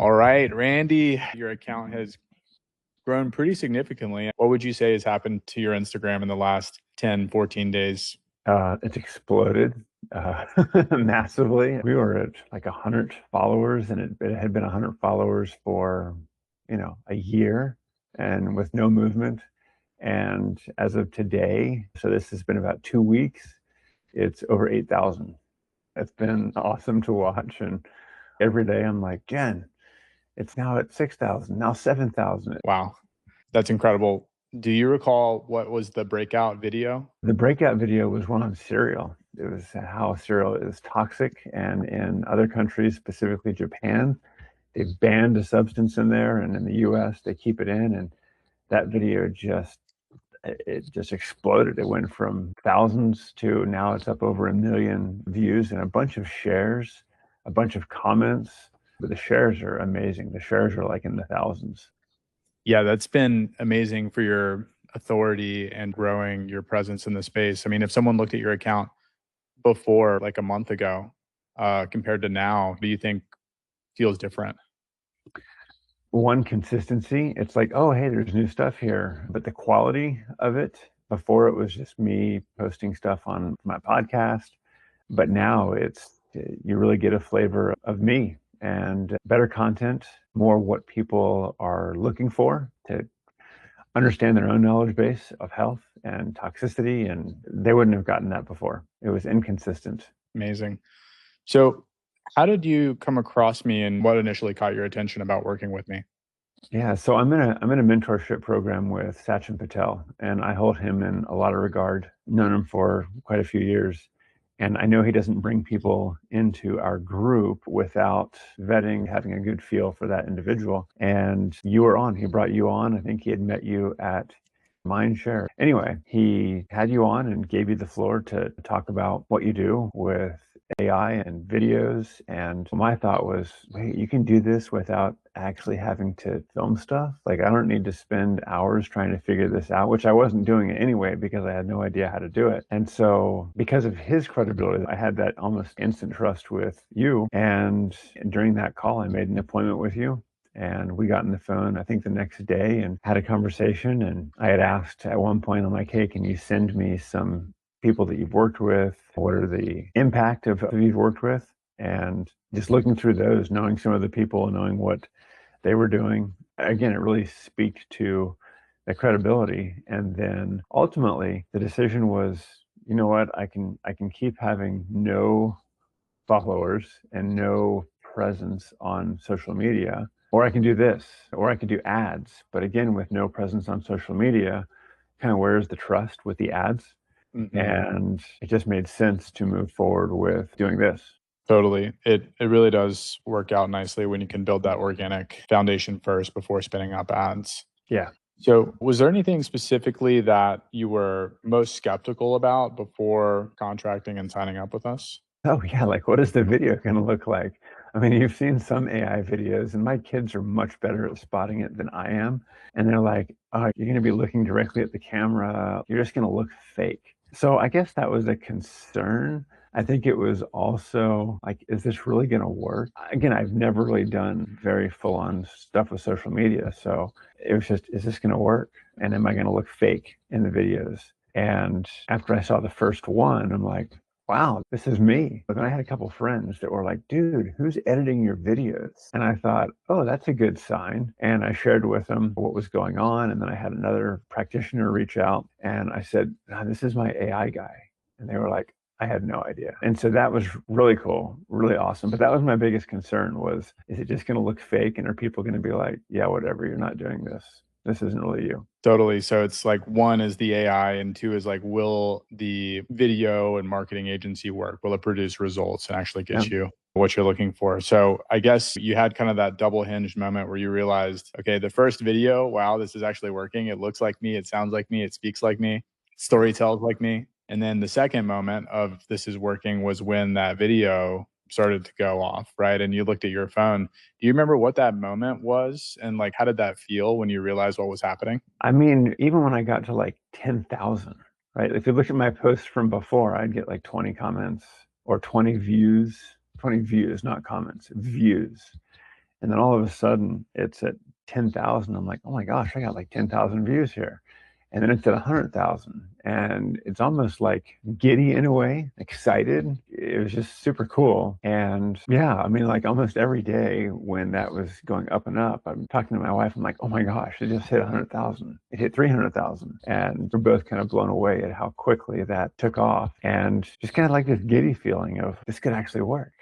All right, Randy, your account has grown pretty significantly. What would you say has happened to your Instagram in the last 10, 14 days? It's exploded uh, massively. We were at like 100 followers, and it had been 100 followers for, a year and with no movement. And as of today, so this has been about 2 weeks, it's over 8,000. It's been awesome to watch. And every day I'm like, Jen, it's now at 6,000, now 7,000. Wow, that's incredible. Do you recall what was the breakout video? The breakout video was one on cereal. It was how cereal is toxic. And in other countries, specifically Japan, they've banned a substance in there. And in the US, they keep it in. And that video just exploded. It went from thousands to now it's up over 1 million views and a bunch of shares, a bunch of comments. But the shares are amazing. The shares are like in the thousands. Yeah, that's been amazing for your authority and growing your presence in the space. I mean, if someone looked at your account before like a month ago, compared to now, do you think feels different? One, consistency. It's like, oh, hey, there's new stuff here. But the quality of it, before it was just me posting stuff on my podcast. But now you really get a flavor of me and better content, more what people are looking for to understand their own knowledge base of health and toxicity. And they wouldn't have gotten that before. It was inconsistent. Amazing. So, how did you come across me and what initially caught your attention about working with me? Yeah, so I'm in a mentorship program with Sachin Patel, and I hold him in a lot of regard. Known him for quite a few years, and I know he doesn't bring people into our group without vetting, having a good feel for that individual. And you were on. He brought you on. I think he had met you at Mindshare. Anyway, he had you on and gave you the floor to talk about what you do with AI and videos. And my thought was, wait, you can do this without actually having to film stuff? Like, I don't need to spend hours trying to figure this out, which I wasn't doing it anyway because I had no idea how to do it. And so, because of his credibility, I had that almost instant trust with you. And during that call, I made an appointment with you. And we got on the phone, I think the next day, and had a conversation. And I had asked at one point, I'm like, hey, can you send me some people that you've worked with? What are the impact of who you've worked with? And just looking through those, knowing some of the people and knowing what they were doing, again, it really speaks to the credibility. And then ultimately the decision was, you know what, I can keep having no followers and no presence on social media, or I can do this, or I can do ads. But again, with no presence on social media, kind of where's the trust with the ads? Mhm. And it just made sense to move forward with doing this. Totally. It really does work out nicely when you can build that organic foundation first before spinning up ads. Yeah. So, was there anything specifically that you were most skeptical about before contracting and signing up with us? Oh, yeah. Like, what is the video going to look like? I mean, you've seen some AI videos, and my kids are much better at spotting it than I am. And they're like, oh, you're going to be looking directly at the camera. You're just going to look fake. So I guess that was a concern. I think it was also like, is this really going to work? Again, I've never really done very full on stuff with social media. So it was just, is this going to work? And am I going to look fake in the videos? And after I saw the first one, I'm like, wow, this is me. But then I had a couple friends that were like, dude, who's editing your videos? And I thought, oh, that's a good sign. And I shared with them what was going on. And then I had another practitioner reach out and I said, this is my AI guy. And they were like, I had no idea. And so that was really cool, really awesome. But that was my biggest concern was, is it just going to look fake? And are people going to be like, yeah, whatever, you're not doing this. This isn't really you. Totally. So it's like one is the AI, and two is like, will the video and marketing agency work? Will it produce results and actually Yeah. get you what you're looking for? So I guess you had kind of that double hinged moment where you realized, okay, the first video, wow, this is actually working. It looks like me. It sounds like me. It speaks like me. Story tells like me. And then the second moment of this is working was when that video started to go off, right? And you looked at your phone. Do you remember what that moment was? And like, how did that feel when you realized what was happening? I mean, even when I got to like 10,000, right? If you look at my posts from before, I'd get like 20 comments or 20 views, not comments, views. And then all of a sudden it's at 10,000. I'm like, oh my gosh, I got like 10,000 views here. And then it's at 100,000. And it's almost like giddy in a way, excited. It was just super cool. And yeah, I mean, like almost every day when that was going up and up, I'm talking to my wife. I'm like, oh my gosh, it just hit 100,000. It hit 300,000. And we're both kind of blown away at how quickly that took off. And just kind of like this giddy feeling of this could actually work.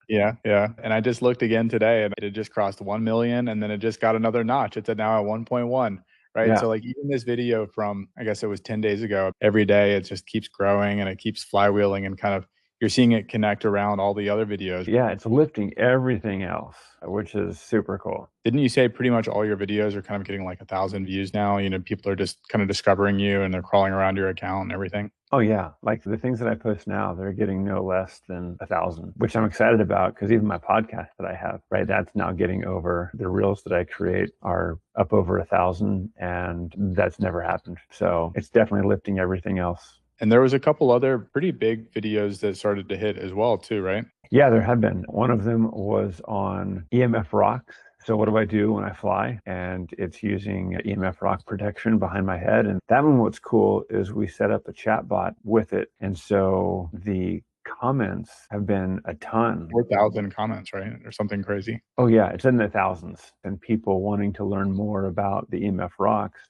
Yeah, yeah. And I just looked again today and it had just crossed 1 million and then it just got another notch. It's at now at 1.1, right? Yeah. So like even this video from, I guess it was 10 days ago, every day it just keeps growing and it keeps flywheeling and kind of you're seeing it connect around all the other videos. Yeah, it's lifting everything else, which is super cool. Didn't you say pretty much all your videos are kind of getting like 1,000 views now? You know, people are just kind of discovering you and they're crawling around your account and everything. Oh yeah, like the things that I post now, they're getting no less than 1,000, which I'm excited about because even my podcast that I have, right, that's now getting over. The reels that I create are up over 1,000, and that's never happened. So it's definitely lifting everything else. And there was a couple other pretty big videos that started to hit as well, too, right? Yeah, there have been. One of them was on EMF rocks. So what do I do when I fly? And it's using EMF rock protection behind my head. And that one, what's cool is we set up a chat bot with it. And so the comments have been a ton. 4,000 comments, right? Or something crazy. Oh yeah, it's in the thousands. And people wanting to learn more about the EMF rocks,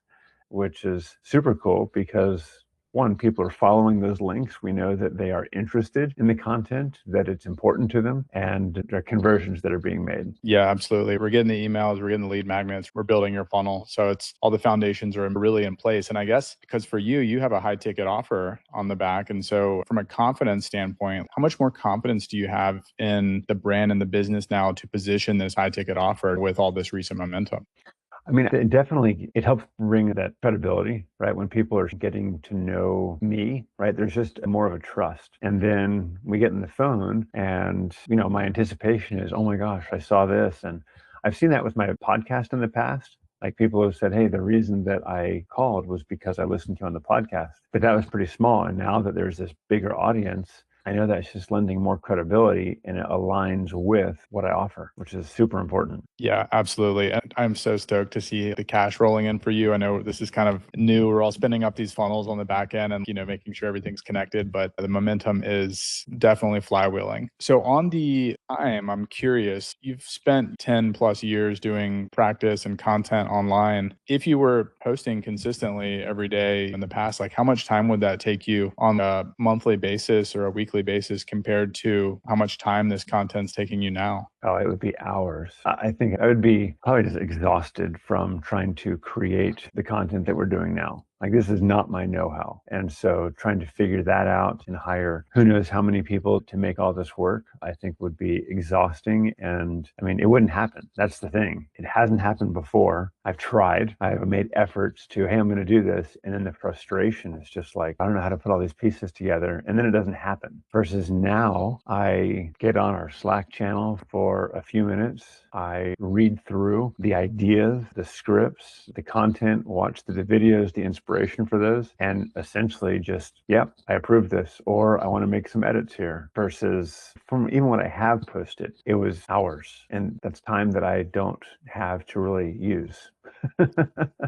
which is super cool because one, people are following those links. We know that they are interested in the content, that it's important to them, and there are conversions that are being made. Yeah, absolutely. We're getting the emails, we're getting the lead magnets, we're building your funnel. So it's all the foundations are really in place. And I guess because for you, you have a high ticket offer on the back. And so from a confidence standpoint, how much more confidence do you have in the brand and the business now to position this high ticket offer with all this recent momentum? I mean, it definitely it helps bring that credibility, right? When people are getting to know me, right? There's just more of a trust. And then we get in the phone and, you know, my anticipation is, oh my gosh, I saw this. And I've seen that with my podcast in the past. Like people have said, hey, the reason that I called was because I listened to you on the podcast. But that was pretty small. And now that there's this bigger audience, I know that's just lending more credibility and it aligns with what I offer, which is super important. Yeah, absolutely. And I'm so stoked to see the cash rolling in for you. I know this is kind of new. We're all spinning up these funnels on the back end and, you know, making sure everything's connected, but the momentum is definitely flywheeling. So on the time, I'm curious, you've spent 10 plus years doing practice and content online. If you were posting consistently every day in the past, like how much time would that take you on a monthly basis or a weekly basis compared to how much time this content's taking you now? Oh, it would be hours. I think I would be probably just exhausted from trying to create the content that we're doing now. Like this is not my know-how. And so trying to figure that out and hire who knows how many people to make all this work, I think would be exhausting. And I mean, it wouldn't happen. That's the thing. It hasn't happened before. I've tried. I've made efforts to, hey, I'm going to do this. And then the frustration is just like, I don't know how to put all these pieces together. And then it doesn't happen. Versus now I get on our Slack channel for a few minutes. I read through the ideas, the scripts, the content, watch the videos, the inspiration for those, and essentially just, yep, I approve this, or I want to make some edits here. Versus from even what I have posted, it was hours. And that's time that I don't have to really use.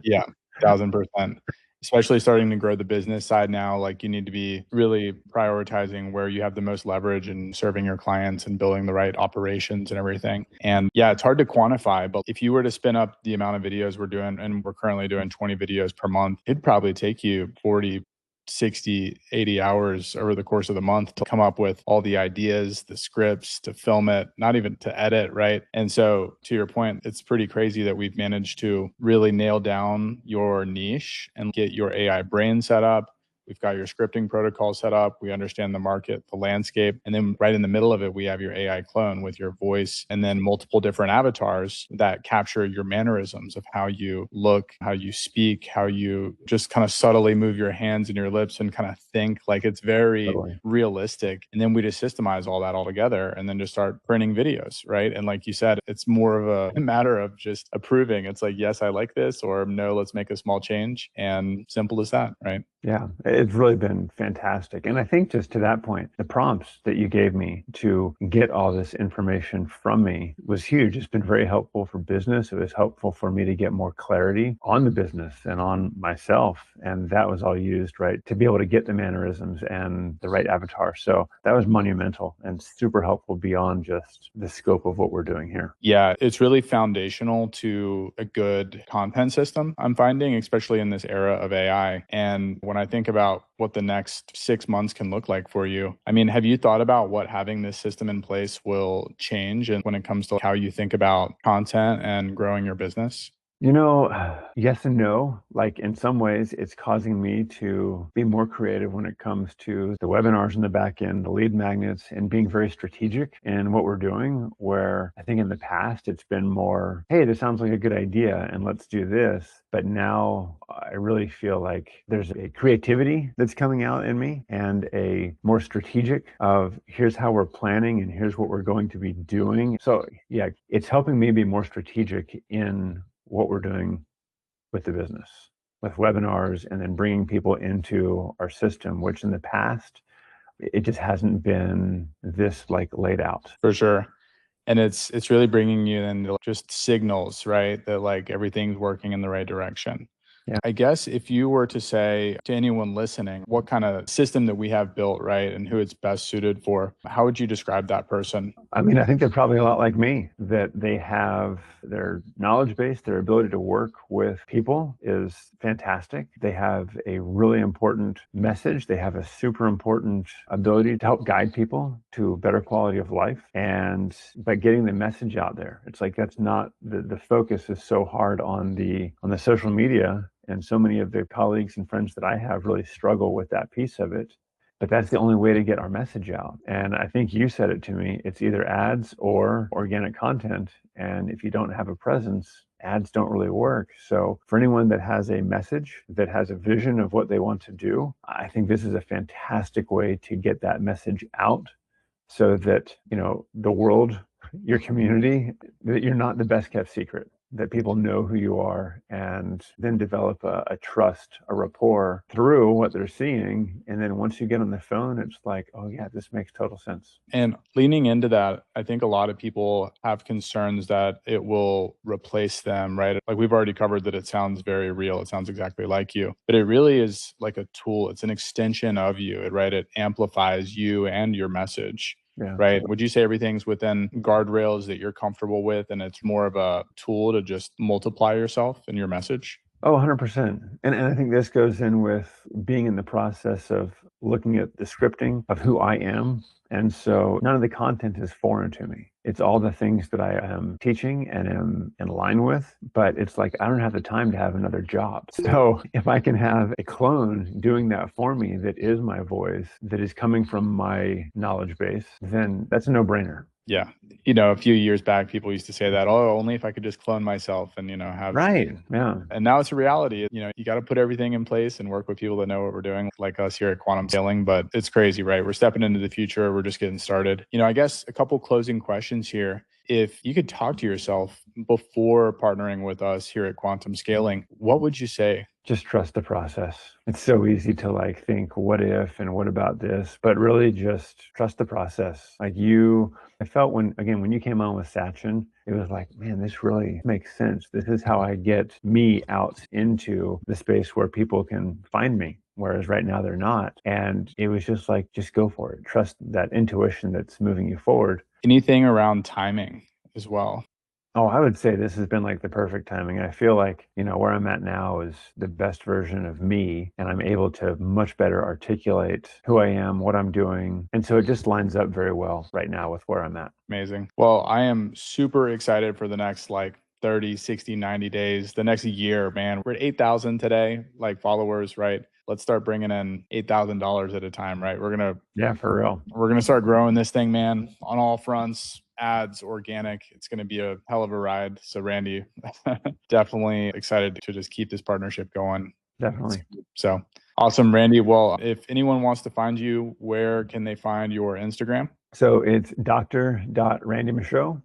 Yeah, 1,000%. Especially starting to grow the business side now, like you need to be really prioritizing where you have the most leverage and serving your clients and building the right operations and everything. And yeah, it's hard to quantify, but if you were to spin up the amount of videos we're doing, and we're currently doing 20 videos per month, it'd probably take you 40, 60, 80 hours over the course of the month to come up with all the ideas, the scripts, to film it, not even to edit, right? And so to your point, it's pretty crazy that we've managed to really nail down your niche and get your AI brain set up. We've got your scripting protocol set up. We understand the market, the landscape. And then right in the middle of it, we have your AI clone with your voice and then multiple different avatars that capture your mannerisms of how you look, how you speak, how you just kind of subtly move your hands and your lips and kind of think. Like it's very realistic. And then we just systemize all that all together and then just start printing videos, right? And like you said, it's more of a matter of just approving. It's like, yes, I like this, or no, let's make a small change. And simple as that, right? Yeah, It's really been fantastic. And I think just to that point, the prompts that you gave me to get all this information from me was huge. It's been very helpful for business. It was helpful for me to get more clarity on the business and on myself. And that was all used, right, to be able to get the mannerisms and the right avatar. So that was monumental and super helpful beyond just the scope of what we're doing here. Yeah, it's really foundational to a good content system, I'm finding, especially in this era of AI. And when I think about what the next 6 months can look like for you, I mean, have you thought about what having this system in place will change and when it comes to how you think about content and growing your business? You know, yes and no. Like in some ways, it's causing me to be more creative when it comes to the webinars in the back end, the lead magnets, and being very strategic in what we're doing. Where I think in the past, it's been more, hey, this sounds like a good idea and let's do this. But now I really feel like there's a creativity that's coming out in me and a more strategic of here's how we're planning and here's what we're going to be doing. So yeah, it's helping me be more strategic in what we're doing with the business, with webinars, and then bringing people into our system, which in the past, it just hasn't been this like laid out. For sure. And it's really bringing you into just signals, right? That like everything's working in the right direction. Yeah. I guess if you were to say to anyone listening, what kind of system that we have built, right, and who it's best suited for, how would you describe that person? I mean, I think they're probably a lot like me, that they have their knowledge base, their ability to work with people is fantastic. They have a really important message. They have a super important ability to help guide people to a better quality of life. And by getting the message out there, it's like that's not the focus is so hard on the social media. And so many of the colleagues and friends that I have really struggle with that piece of it. But that's the only way to get our message out. And I think you said it to me, it's either ads or organic content. And if you don't have a presence, ads don't really work. So for anyone that has a message, that has a vision of what they want to do, I think this is a fantastic way to get that message out so that, you know, the world, your community, that you're not the best kept secret, that people know who you are and then develop a trust, a rapport through what they're seeing. And then once you get on the phone, it's like, oh yeah, this makes total sense. And leaning into that, I think a lot of people have concerns that it will replace them, right? Like we've already covered that it sounds very real. It sounds exactly like you, but it really is like a tool. It's an extension of you, right? It amplifies you and your message. Yeah. Right. Would you say everything's within guardrails that you're comfortable with and it's more of a tool to just multiply yourself and your message? Oh, 100%. And I think this goes in with being in the process of looking at the scripting of who I am. And so none of the content is foreign to me. It's all the things that I am teaching and am in line with, but it's like I don't have the time to have another job. So if I can have a clone doing that for me that is my voice, that is coming from my knowledge base, then that's a no-brainer. Yeah. You know, a few years back, people used to say that, oh, only if I could just clone myself and, you know, have. Right. Yeah. And now it's a reality. You know, you got to put everything in place and work with people that know what we're doing, like us here at Quantum Scaling. But it's crazy, right? We're stepping into the future. We're just getting started. You know, I guess a couple closing questions here. If you could talk to yourself before partnering with us here at Quantum Scaling, what would you say? Just trust the process. It's so easy to like think, what if and what about this? But really just trust the process. Like I felt when you came on with Sachin, it was like, man, this really makes sense. This is how I get me out into the space where people can find me. Whereas right now they're not. And it was just like, just go for it. Trust that intuition that's moving you forward. Anything around timing as well? Oh, I would say this has been like the perfect timing. I feel like, you know, where I'm at now is the best version of me, and I'm able to much better articulate who I am, what I'm doing. And so it just lines up very well right now with where I'm at. Amazing. Well, I am super excited for the next like 30, 60, 90 days, the next year, man. We're at 8,000 today, like followers, right? Let's start bringing in $8,000 at a time, right? Yeah, for real. We're going to start growing this thing, man, on all fronts. Ads, organic. It's going to be a hell of a ride. So Randy, definitely excited to just keep this partnership going. Definitely. So awesome, Randy. Well, if anyone wants to find you, where can they find your Instagram? So it's Dr.Randy Michaud,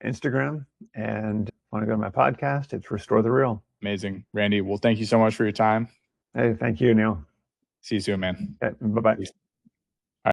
Instagram. And want to go to my podcast, it's Restore the Real. Amazing. Randy, well, thank you so much for your time. Hey, thank you, Neil. See you soon, man. Okay, bye bye. Peace.